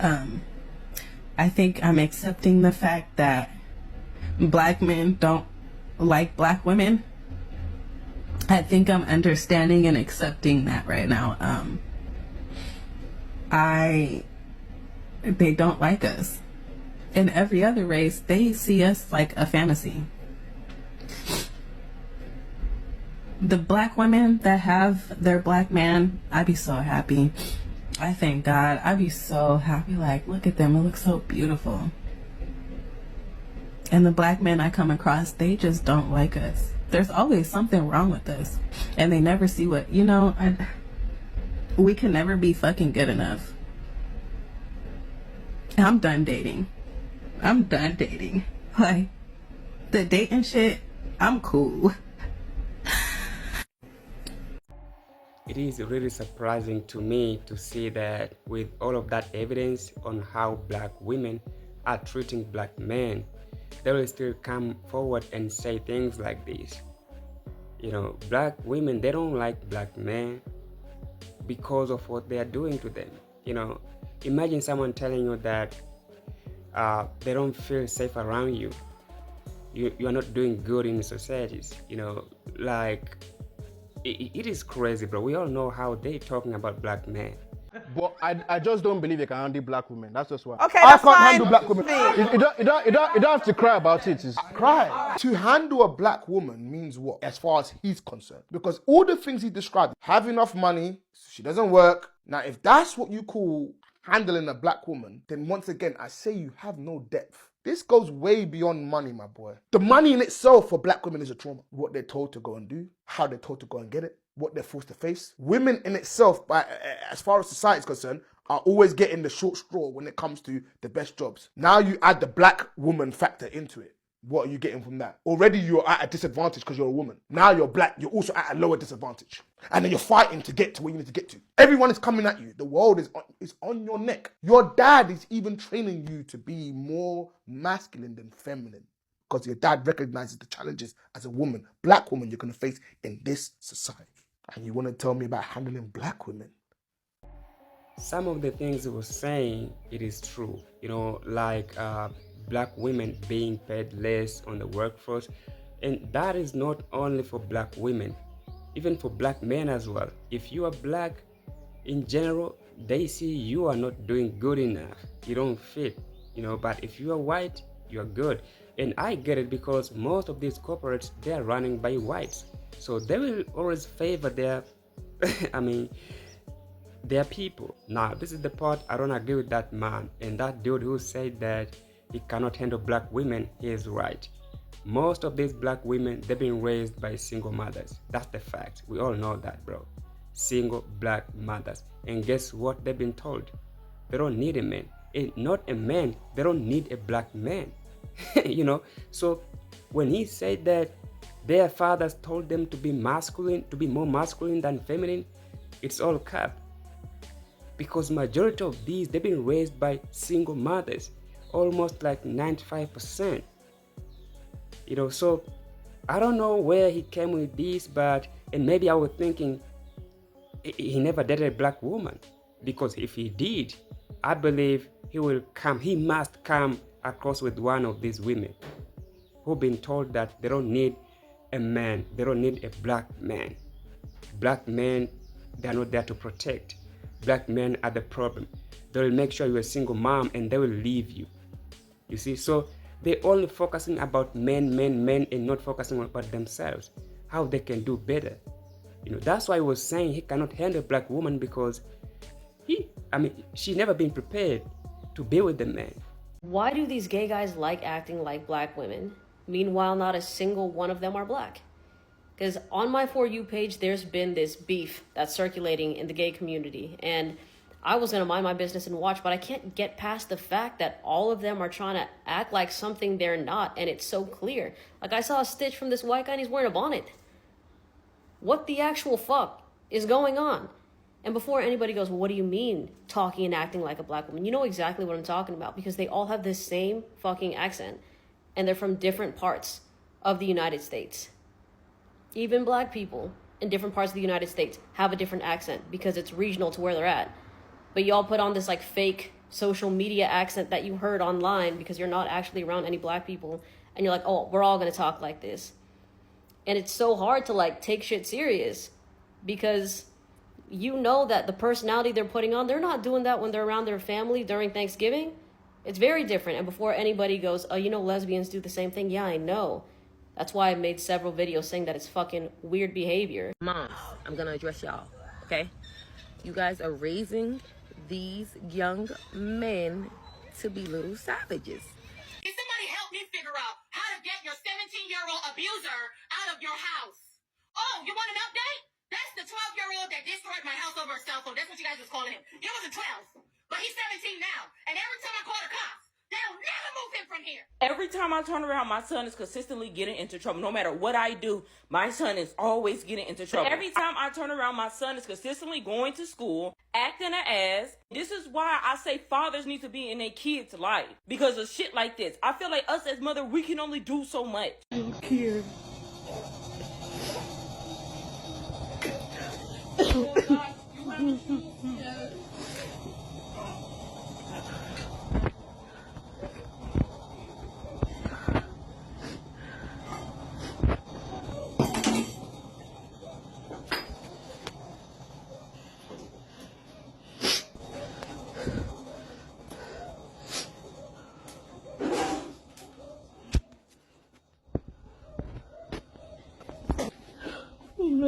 I think I'm accepting the fact that black men don't like black women. I think I'm understanding and accepting that right now. They don't like us. In every other race, they see us like a fantasy. The black women that have their black man, I'd be so happy. I thank God. I'd be so happy. Like, look at them. It looks so beautiful. And the black men I come across, they just don't like us. There's always something wrong with us. And they never see what, we can never be fucking good enough. I'm done dating. Like, the dating shit, I'm cool. It is really surprising to me to see that with all of that evidence on how black women are treating black men, they will still come forward and say things like this. Black women, they don't like black men because of what they are doing to them. Imagine someone telling you that they don't feel safe around you. You are not doing good in societies. Like, it is crazy, bro. We all know how they talking about black men. But I just don't believe you can handle black women. That's just why. Okay, I that's can't fine. handle black women. You don't have to cry about it. It's cry. To handle a black woman means what, as far as he's concerned? Because all the things he described, have enough money, she doesn't work. Now, if that's what you call handling a black woman, then once again, I say you have no depth. This goes way beyond money, my boy. The money in itself for black women is a trauma. What they're told to go and do, how they're told to go and get it, what they're forced to face. Women in itself, as far as society is concerned, are always getting the short straw when it comes to the best jobs. Now you add the black woman factor into it. What are you getting from that? Already you're at a disadvantage because you're a woman. Now you're black, you're also at a lower disadvantage. And then you're fighting to get to where you need to get to. Everyone is coming at you. The world is on your neck. Your dad is even training you to be more masculine than feminine. Because your dad recognizes the challenges as a woman, black woman, you're going to face in this society. And you want to tell me about handling black women? Some of the things he was saying, it is true. Like black women being paid less on the workforce. And that is not only for black women, even for black men as well. If you are black, in general, they see you are not doing good enough. You don't fit, but if you are white, you are good. And I get it because most of these corporates, they are running by whites. So they will always favor their, their people. Now, this is the part I don't agree with that man. And that dude who said that he cannot handle black women, he is right. Most of these black women, they've been raised by single mothers. That's the fact. We all know that, bro. Single black mothers. And guess what they've been told? They don't need a man. And not a man, they don't need a black man. So when he said that their fathers told them to be masculine, to be more masculine than feminine, it's all cap. Because majority of these, they've been raised by single mothers. Almost like 95%. So I don't know where he came with this, and maybe I was thinking he never dated a black woman. Because if he did, I believe he must come across with one of these women who've been told that they don't need a man, they don't need a black man. Black men, they're not there to protect. Black men are the problem. They will make sure you're a single mom and they will leave you. You see, so they're only focusing about men, and not focusing about themselves, how they can do better. That's why I was saying he cannot handle a black woman because she never been prepared to be with the man. Why do these gay guys like acting like black women? Meanwhile, not a single one of them are black. Because on my For You page, there's been this beef that's circulating in the gay community. And I was going to mind my business and watch, but I can't get past the fact that all of them are trying to act like something they're not, and it's so clear. Like, I saw a stitch from this white guy, and he's wearing a bonnet. What the actual fuck is going on? And before anybody goes, well, what do you mean talking and acting like a black woman? You know exactly what I'm talking about, because they all have the same fucking accent, and they're from different parts of the United States. Even black people in different parts of the United States have a different accent because it's regional to where they're at. But y'all put on this like fake social media accent that you heard online because you're not actually around any black people, and you're like, oh, we're all gonna talk like this. And it's so hard to like take shit serious because you know that the personality they're putting on, they're not doing that when they're around their family during Thanksgiving. It's very different. And before anybody goes, oh, you know, lesbians do the same thing. Yeah, I know. That's why I made several videos saying that it's fucking weird behavior. Moms, I'm gonna address y'all, okay? You guys are raising these young men to be little savages. Can somebody help me figure out how to get your 17-year-old abuser out of your house? Oh, you want an update? That's the 12-year-old that destroyed my house over a cell phone. That's what you guys was calling him. He wasn't 12, but he's 17 now. And every time I call the cops, they'll never move him from here. Every time I turn around, my son is consistently getting into trouble. No matter what I do, my son is always getting into trouble. Every time I turn around, my son is consistently going to school, acting an ass. This is why I say fathers need to be in their kids' life. Because of shit like this. I feel like us as mother, we can only do so much. Here.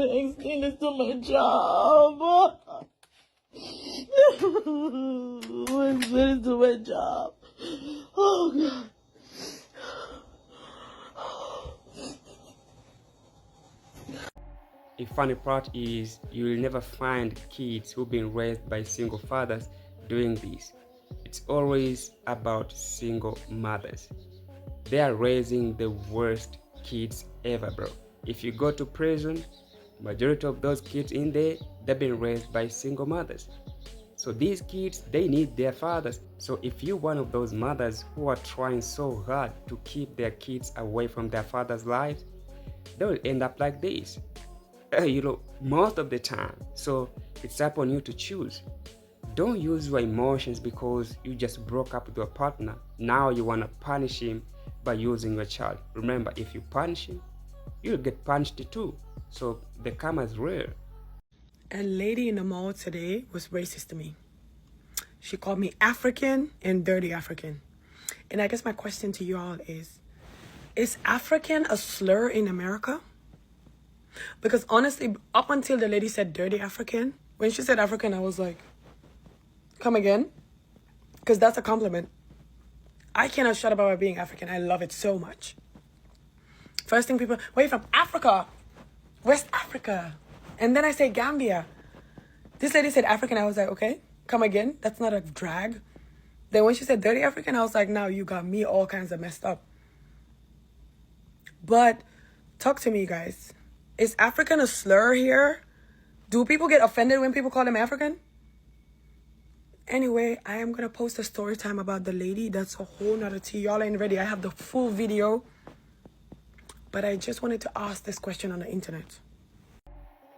Explain this to my job. Explain it to my job. Oh God. A funny part is you will never find kids who've been raised by single fathers doing this. It's always about single mothers. They are raising the worst kids ever, bro. If you go to prison, majority of those kids in there, they've been raised by single mothers. So these kids, they need their fathers. So if you're one of those mothers who are trying so hard to keep their kids away from their father's lives, they will end up like this. Most of the time. So it's up on you to choose. Don't use your emotions because you just broke up with your partner. Now you want to punish him by using your child. Remember, if you punish him, you'll get punished too. So the karma is real. A lady in the mall today was racist to me. She called me African and dirty African. And I guess my question to you all is African a slur in America? Because honestly, up until the lady said dirty African, when she said African, I was like, come again? Because that's a compliment. I cannot shut up about being African. I love it so much. First thing people, where are you from? Africa. West Africa. And then I say Gambia. This lady said African. I was like, okay, come again? That's not a drag. Then when she said dirty African, I was like, now you got me all kinds of messed up. But talk to me, guys. Is African a slur here? Do people get offended when people call them African? Anyway, I am going to post a story time about the lady. That's a whole nother tea. Y'all ain't ready. I have the full video. But I just wanted to ask this question on the internet.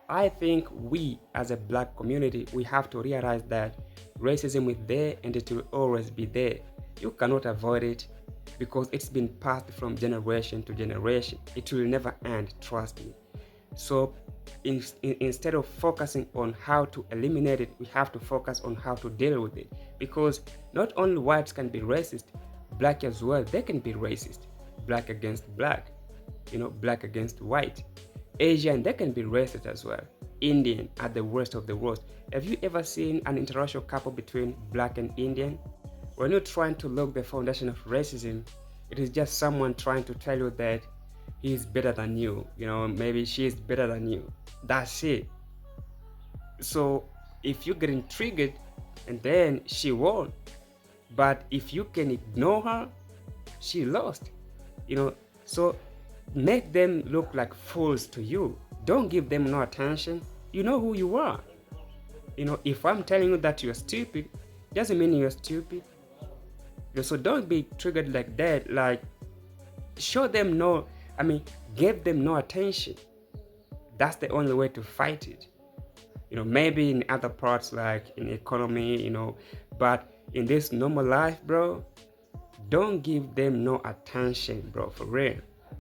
I think we as a black community, we have to realize that racism is there and it will always be there. You cannot avoid it because it's been passed from generation to generation. It will never end, trust me. So instead of focusing on how to eliminate it, we have to focus on how to deal with it. Because not only whites can be racist, black as well, they can be racist. Black against black, black against white. Asian, they can be racist as well. Indian are the worst of the worst. Have you ever seen an interracial couple between black and Indian? When you're trying to look the foundation of racism, it is just someone trying to tell you that he's better than you, maybe she's better than you. That's it. So if you're getting triggered and then she won, but if you can ignore her, she lost. So make them look like fools to you. Don't give them no attention. You know who you are. If I'm telling you that you're stupid, doesn't mean you're stupid. So don't be triggered like that. Like, show them give them no attention. That's the only way to fight it. Maybe in other parts like in economy, but in this normal life, bro, don't give them no attention, bro, for real.